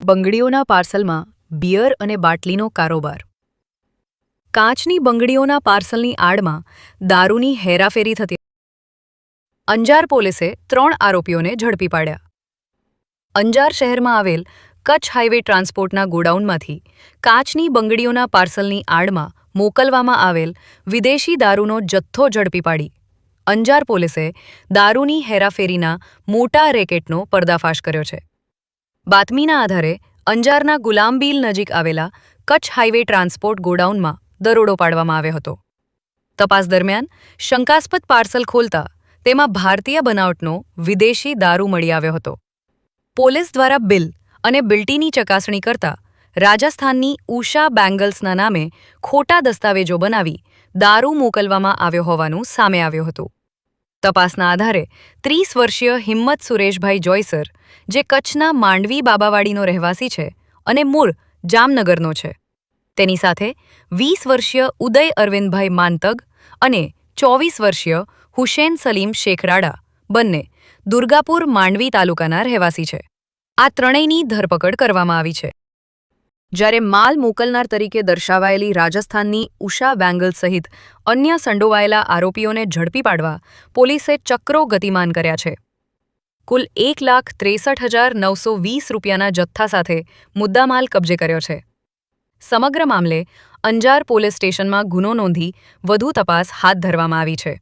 બંગડીઓના પાર્સલમાં beer અને બાટલીનો કારોબાર. કાચની બંગડીઓના પાર્સલની આડમાં દારૂની હેરાફેરી થતી. અંજાર પોલીસે 3 આરોપીઓને ઝડપી પાડ્યા. અંજાર શહેરમાં આવેલ કચ્છ હાઈવે ટ્રાન્સપોર્ટના ગોડાઉનમાંથી કાચની બંગડીઓના પાર્સલની આડમાં મોકલવામાં આવેલ વિદેશી દારૂનો જથ્થો ઝડપી પાડી અંજાર પોલીસે દારૂની હેરાફેરીના મોટા રેકેટનો પર્દાફાશ કર્યો છે. બાતમીના આધારે અંજારના ગુલામબીલ નજીક આવેલા કચ્છ હાઈવે ટ્રાન્સપોર્ટ ગોડાઉનમાં દરોડો પાડવામાં આવ્યો હતો. તપાસ દરમિયાન શંકાસ્પદ પાર્સલ ખોલતા તેમાં ભારતીય બનાવટનો વિદેશી દારૂ મળી આવ્યો હતો. પોલીસ દ્વારા બિલ અને બિલ્ટીની ચકાસણી કરતા રાજસ્થાનની ઉષા બેંગલ્સના નામે ખોટા દસ્તાવેજો બનાવી દારૂ મોકલવામાં આવ્યો હોવાનું સામે આવ્યું હતું. તપાસના આધારે 30 વર્ષીય હિંમત સુરેશભાઈ જોઈસર, જે કચ્છના માંડવી બાબાવાડીનો રહેવાસી છે અને મૂળ જામનગરનો છે, તેની સાથે 20 વર્ષીય ઉદય અરવિંદભાઈ માંતગ અને 24 વર્ષીય હુસેન સલીમ શેખરાડા બંને દુર્ગાપુર માંડવી તાલુકાના રહેવાસી છે. આ ત્રણેયની ધરપકડ કરવામાં આવી છે. જ્યારે માલ મોકલનાર તરીકે દર્શાવાયેલી રાજસ્થાનની ઉષા બેંગલ સહિત અન્ય સંડોવાયેલા આરોપીઓને ઝડપી પાડવા પોલીસે ચક્રો ગતિમાન કર્યા છે. કુલ 1,63,920 રૂપિયાના જથ્થા સાથે મુદ્દામાલ કબજે કર્યો છે. સમગ્ર મામલે અંજાર પોલીસ સ્ટેશનમાં ગુનો નોંધી વધુ તપાસ હાથ ધરવામાં આવી છે.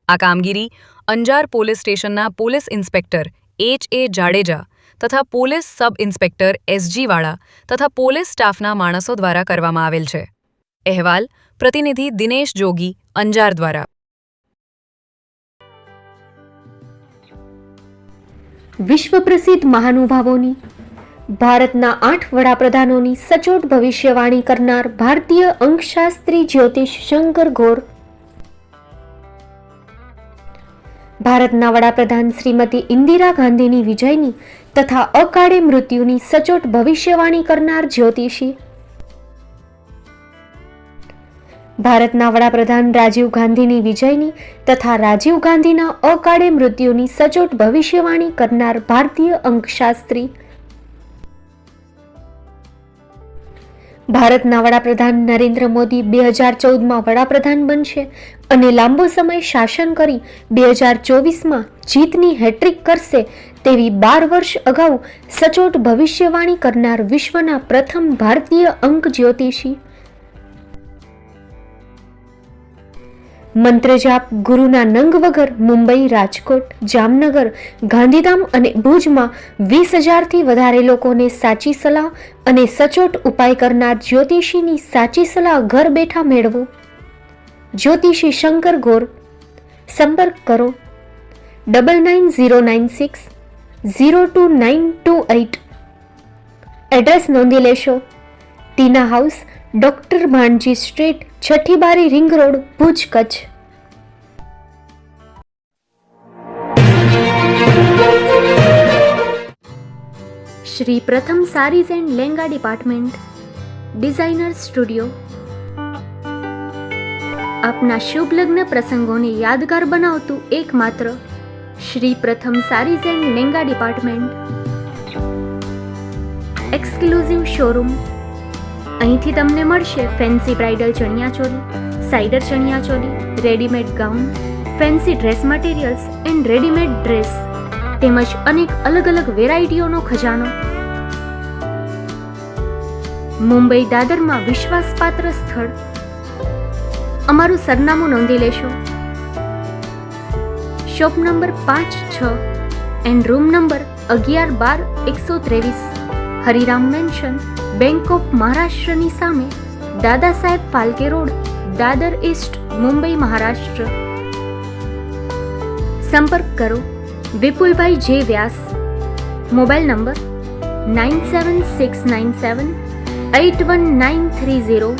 આ કામગીરી અંજાર પોલીસ સ્ટેશનના પોલીસ ઇન્સ્પેક્ટર H.A. જાડેજા તથા પોલીસ સબ ઇન્સ્પેક્ટર S.G. વાળા તથા પોલીસ સ્ટાફના માણસો દ્વારા કરવામાં આવેલ છે. અહેવાલ પ્રતિનિધિ દિનેશ જોગી, અંજાર દ્વારા. વિશ્વ પ્રસિદ્ધ મહાનુભાવોની, ભારતના 8 વડાપ્રધાનોની સચોટ ભવિષ્યવાણી કરનાર ભારતીય અંકશાસ્ત્રી જ્યોતિષ શંકર ગોર, ભારતના વડાપ્રધાન શ્રીમતી ઇન્દિરા ગાંધીની વિજયની તથા અકાળે મૃત્યુની સચોટ ભવિષ્યવાણી કરનાર જ્યોતિષી, ભારતના વડાપ્રધાન રાજીવ ગાંધીની વિજયની તથા રાજીવ ગાંધીના અકાળે મૃત્યુની સચોટ ભવિષ્યવાણી કરનાર ભારતીય અંકશાસ્ત્રી, ભારતના વડાપ્રધાન નરેન્દ્ર મોદી 2014માં વડાપ્રધાન બનશે અને લાંબો સમય શાસન કરી 2024માં જીતની હેટ્રિક કરશે તેવી 12 વર્ષ અગાઉ સચોટ ભવિષ્યવાણી કરનાર વિશ્વના પ્રથમ ભારતીય અંક જ્યોતિષી, મંત્રજાપ ગુરુના નંગ વગર મુંબઈ, રાજકોટ, જામનગર, ગાંધીધામ અને ભુજમાં 20,000થી વધારે લોકોને સાચી સલાહ અને સચોટ ઉપાય કરનાર જ્યોતિષીની સાચી સલાહ ઘર બેઠા મેળવો. જ્યોતિષી શંકર ગોર. સંપર્ક કરો 9909602928. એડ્રેસ નોંધી લેશો. Tina house, doctor Bhanji street, છઠ્ઠી બારી, ring road, Bhuj, Kutch. Shri Pratham sarees and lehenga department, designer studio. આપના શુભ લગ્ન પ્રસંગોને યાદગાર બનાવતું એકમાત્ર Shri Pratham sarees and lehenga department. Exclusive showroom. અહીંથી તમને મળશે ફેન્સી બ્રાઇડલ ચણિયાચોલી, સાઇડર ચણિયાચોલી, readymade gown, fancy dress materials and readymade dress તેમજ અનેક અલગ અલગ વેરાયટીઓનો ખજાનો. મુંબઈ દાદરમાં વિશ્વાસપાત્ર સ્થળ. અમારું સરનામું નોંધી લેશો. Shop number 5-6 and room number 11-12-123, Hariram mansion, bank of મહારાષ્ટ્રની સામે, દાદા સાહેબ ફાલ્કે રોડ, દાદર ઈસ્ટ, મુંબઈ, મહારાષ્ટ્ર. સંપર્ક કરો વિપુલભાઈ જે વ્યાસ. Mobile number 9769781930,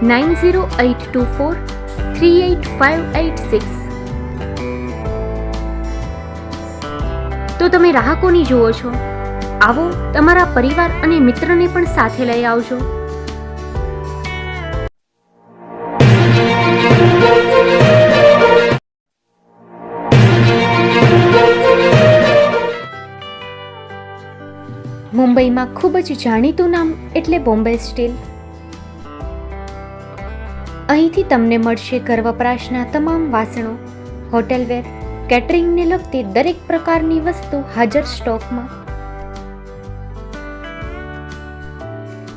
9082438586. તો તમે રાહ કોની જુઓ છો? આવો, તમારા પરિવાર અને મિત્રને પણ સાથે લઈ આવજો. મુંબઈમાં ખૂબ જ જાણીતું નામ એટલે બોમ્બે સ્ટીલ. અહીંથી તમને મળશે ઘર વપરાશના તમામ વાસણો, હોટેલવેર, કેટરિંગને લગતી દરેક પ્રકારની વસ્તુ હાજર સ્ટોકમાં.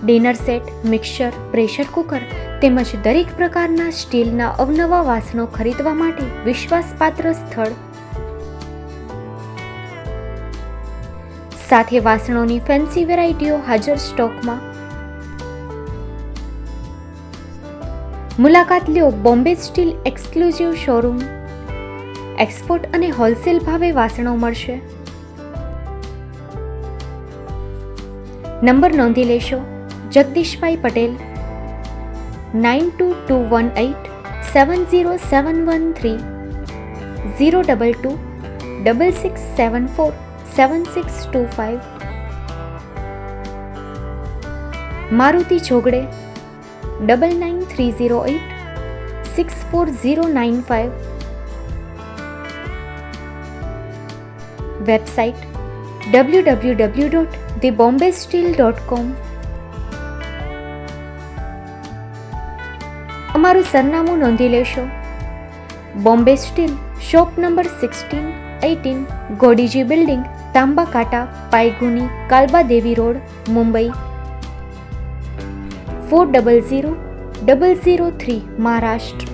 Dinner set, mixer, pressure cooker તેમજ દરેક પ્રકારના સ્ટીલના અવનવા વાસણો ખરીદવા માટે વિશ્વાસપાત્ર સ્થળ. સાથે વાસણોની ફેન્સી વેરાયટીઓ હાજર સ્ટોકમાં. મુલાકાત લ્યો Bombay steel exclusive showroom. Export અને હોલસેલ ભાવે વાસણો મળશે. નંબર નોંધી લેશો. જગદીશભાઈ પટેલ, 9221870713, 022 6674 7625. મારુતિ જોગડે, 99308 64095. Website www.thebombasteel.com. અમારું સરનામું નોંધી લેશો. Bombay steel, shop number 16-18, Godiji building, Tamba Kanta, Pydhonie, Kalba Devi road, Mumbai 400003, Maharashtra.